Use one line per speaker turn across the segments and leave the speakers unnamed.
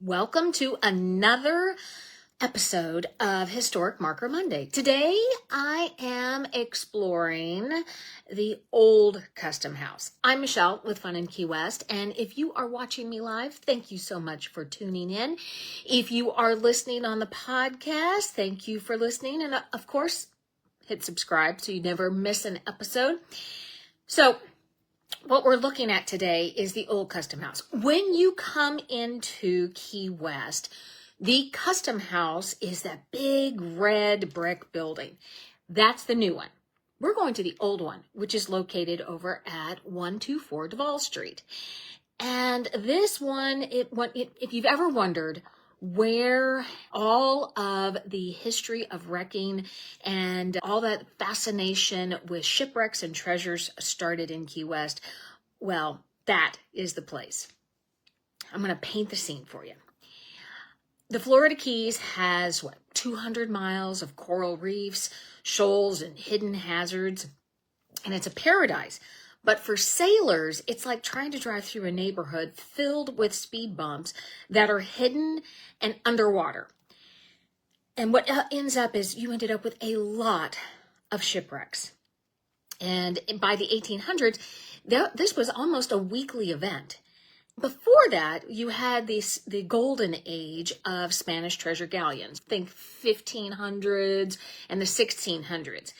Welcome to another episode of Historic Marker Monday. Today, I am exploring the old custom house. I'm Michelle with Fun in Key West, and if you are watching me live, thank you so much for tuning in. If you are listening on the podcast, thank you for listening, and of course, hit subscribe so you never miss an episode. So, what we're looking at today is the old custom house. When you come into Key West, the custom house is that big red brick building. That's the new one. We're going to the old one, which is located over at 124 Duval Street. And this one, if you've ever wondered where all of the history of wrecking and all that fascination with shipwrecks and treasures started in Key West, well, that is the place. I'm going to paint the scene for you. The Florida Keys has, 200 miles of coral reefs, shoals, and hidden hazards, and it's a paradise. But for sailors, it's like trying to drive through a neighborhood filled with speed bumps that are hidden and underwater. And what ends up is you ended up with a lot of shipwrecks. And by the 1800s, this was almost a weekly event. Before that, you had the golden age of Spanish treasure galleons. Think 1500s and the 1600s.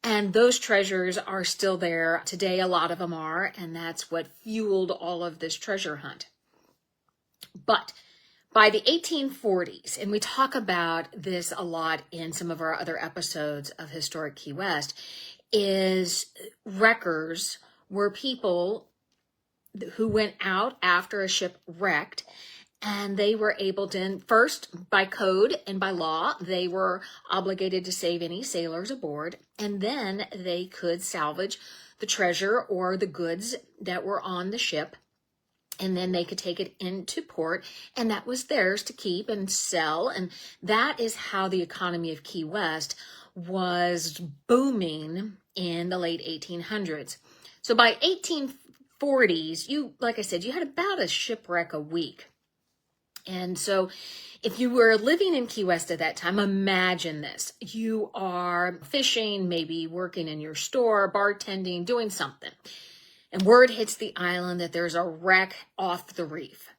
And those treasures are still there. Today, a lot of them are, and that's what fueled all of this treasure hunt. But by the 1840s, and we talk about this a lot in some of our other episodes of Historic Key West, is wreckers were people who went out after a ship wrecked, and they were able to, first, by code and by law, they were obligated to save any sailors aboard, and then they could salvage the treasure or the goods that were on the ship, and then they could take it into port, and that was theirs to keep and sell, and that is how the economy of Key West was booming in the late 1800s. So by 1840s, like I said, you had about a shipwreck a week. And so if you were living in Key West at that time, imagine this. You are fishing, maybe working in your store, bartending, doing something. And word hits the island that there's a wreck off the reef.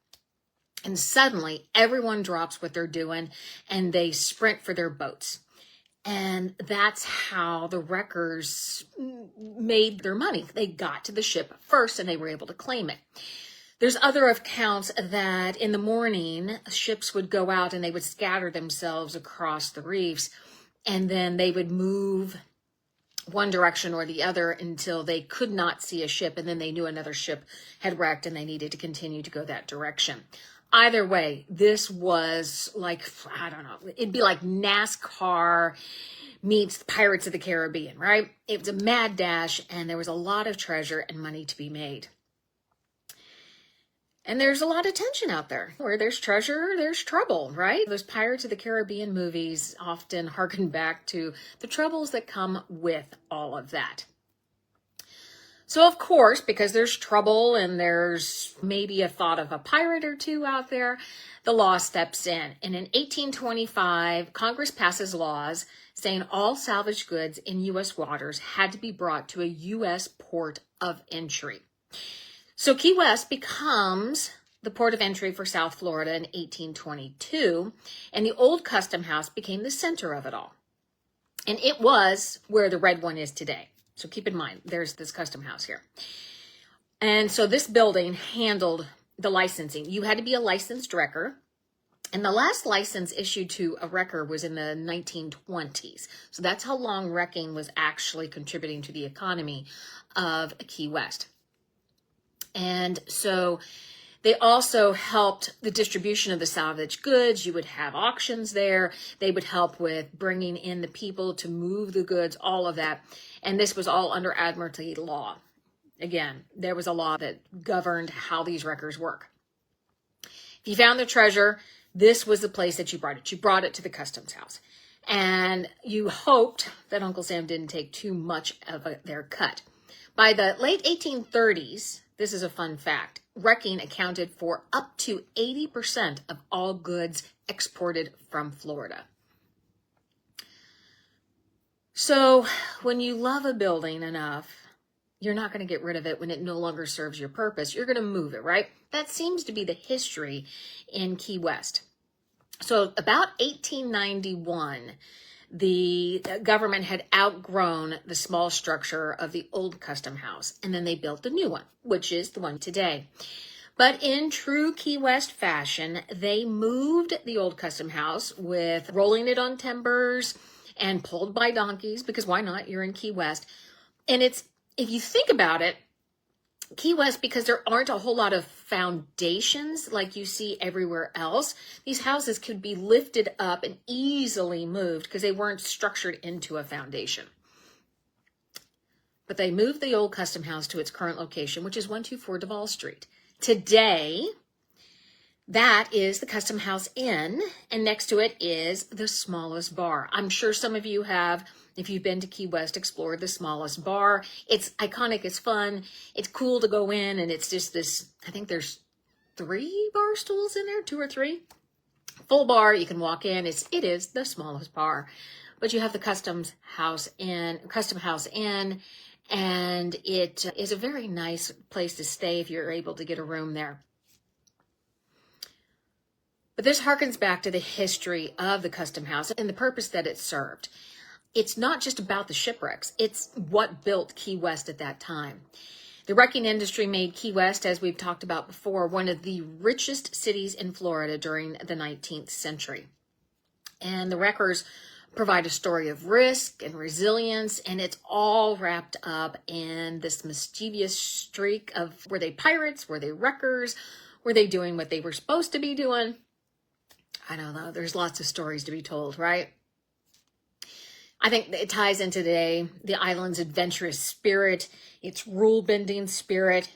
And suddenly everyone drops what they're doing and they sprint for their boats. And that's how the wreckers made their money. They got to the ship first and they were able to claim it. There's other accounts that in the morning, ships would go out and they would scatter themselves across the reefs, and then they would move one direction or the other until they could not see a ship, and then they knew another ship had wrecked and they needed to continue to go that direction. Either way, this was like, I don't know, it'd be like NASCAR meets Pirates of the Caribbean, right? It was a mad dash, and there was a lot of treasure and money to be made. And there's a lot of tension out there. Where there's treasure, there's trouble, right? Those Pirates of the Caribbean movies often harken back to the troubles that come with all of that. So of course, because there's trouble and there's maybe a thought of a pirate or two out there, the law steps in. And in 1825, Congress passes laws saying all salvaged goods in U.S. waters had to be brought to a U.S. port of entry. So Key West becomes the port of entry for South Florida in 1822, and the old custom house became the center of it all. And it was where the red one is today. So keep in mind, there's this custom house here. And so this building handled the licensing. You had to be a licensed wrecker. And the last license issued to a wrecker was in the 1920s. So that's how long wrecking was actually contributing to the economy of Key West. And so they also helped the distribution of the salvaged goods. You would have auctions there. They would help with bringing in the people to move the goods, all of that. And this was all under Admiralty law. Again, there was a law that governed how these wreckers work. If you found the treasure, this was the place that you brought it. You brought it to the customs house. And you hoped that Uncle Sam didn't take too much of their cut. By the late 1830s, This is a fun fact. Wrecking accounted for up to 80% of all goods exported from Florida. So when you love a building enough, you're not going to get rid of it when it no longer serves your purpose. You're going to move it, right? That seems to be the history in Key West. So about 1891, the government had outgrown the small structure of the old custom house, and then they built a new one, which is the one today. But in true Key West fashion, they moved the old custom house with rolling it on timbers and pulled by donkeys, because why not? You're in Key West. And it's, if you think about it, Key West, because there aren't a whole lot of foundations like you see everywhere else, these houses could be lifted up and easily moved because they weren't structured into a foundation. But they moved the old custom house to its current location, which is 124 Duval Street. Today, that is the Custom House Inn, and next to it is the smallest bar. I'm sure some of you have, if you've been to Key West, explored the smallest bar. It's iconic, it's fun, it's cool to go in, and it's just this, I think there's 3 bar stools in there, 2 or 3. Full bar, you can walk in, it is the smallest bar. But you have the Custom House Inn, and it is a very nice place to stay if you're able to get a room there. But this harkens back to the history of the Custom House and the purpose that it served. It's not just about the shipwrecks. It's what built Key West at that time. The wrecking industry made Key West, as we've talked about before, one of the richest cities in Florida during the 19th century. And the wreckers provide a story of risk and resilience, and it's all wrapped up in this mischievous streak of, were they pirates? Were they wreckers? Were they doing what they were supposed to be doing? I don't know. There's lots of stories to be told, right? I think it ties in today, the island's adventurous spirit, its rule-bending spirit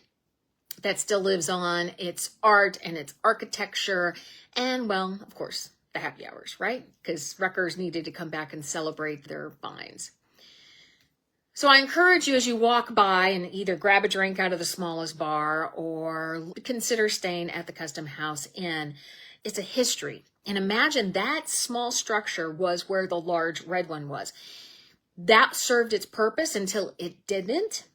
that still lives on, its art and its architecture, and, well, of course, the happy hours, right? Because wreckers needed to come back and celebrate their finds. So I encourage you as you walk by and either grab a drink out of the smallest bar or consider staying at the Custom House Inn. It's a history. And imagine that small structure was where the large red one was. That served its purpose until it didn't.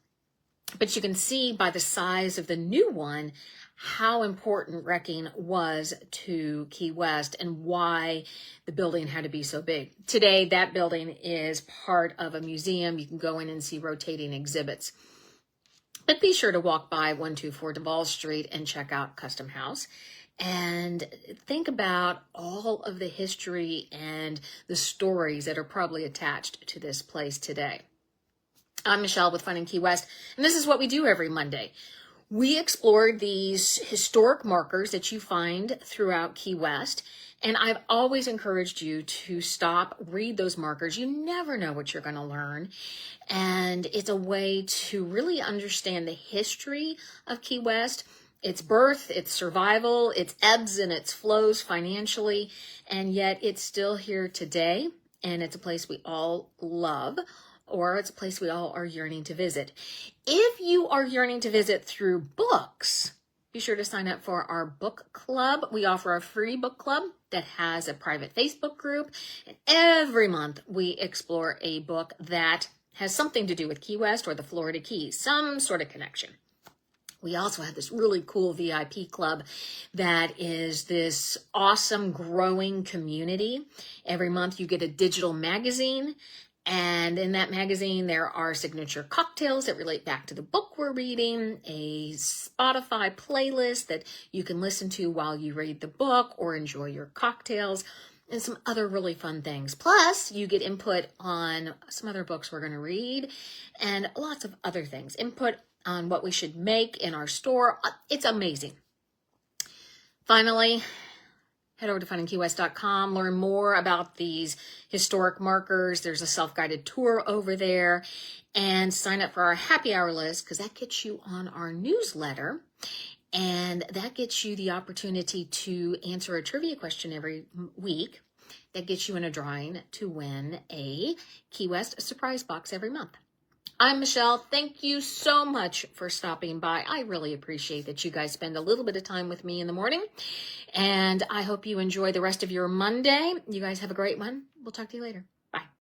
But you can see by the size of the new one how important wrecking was to Key West and why the building had to be so big. Today, that building is part of a museum. You can go in and see rotating exhibits. But be sure to walk by 124 Duval Street and check out Custom House. And think about all of the history and the stories that are probably attached to this place today. I'm Michelle with Fun in Key West, and this is what we do every Monday. We explore these historic markers that you find throughout Key West, and I've always encouraged you to stop, read those markers. You never know what you're going to learn, and it's a way to really understand the history of Key West, its birth, its survival, its ebbs and its flows financially, and yet it's still here today, and it's a place we all love, or it's a place we all are yearning to visit. If you are yearning to visit through books, be sure to sign up for our book club. We offer a free book club that has a private Facebook group, and every month we explore a book that has something to do with Key West or the Florida Keys, some sort of connection. We also have this really cool VIP club that is this awesome growing community. Every month you get a digital magazine, and in that magazine there are signature cocktails that relate back to the book we're reading, a Spotify playlist that you can listen to while you read the book or enjoy your cocktails, and some other really fun things. Plus, you get input on some other books we're going to read and lots of other things. Input on what we should make in our store. It's amazing. Finally, head over to FunInKeyWest.com, learn more about these historic markers. There's a self-guided tour over there, and sign up for our happy hour list, because that gets you on our newsletter, and that gets you the opportunity to answer a trivia question every week. That gets you in a drawing to win a Key West surprise box every month. I'm Michelle. Thank you so much for stopping by. I really appreciate that you guys spend a little bit of time with me in the morning. And I hope you enjoy the rest of your Monday. You guys have a great one. We'll talk to you later.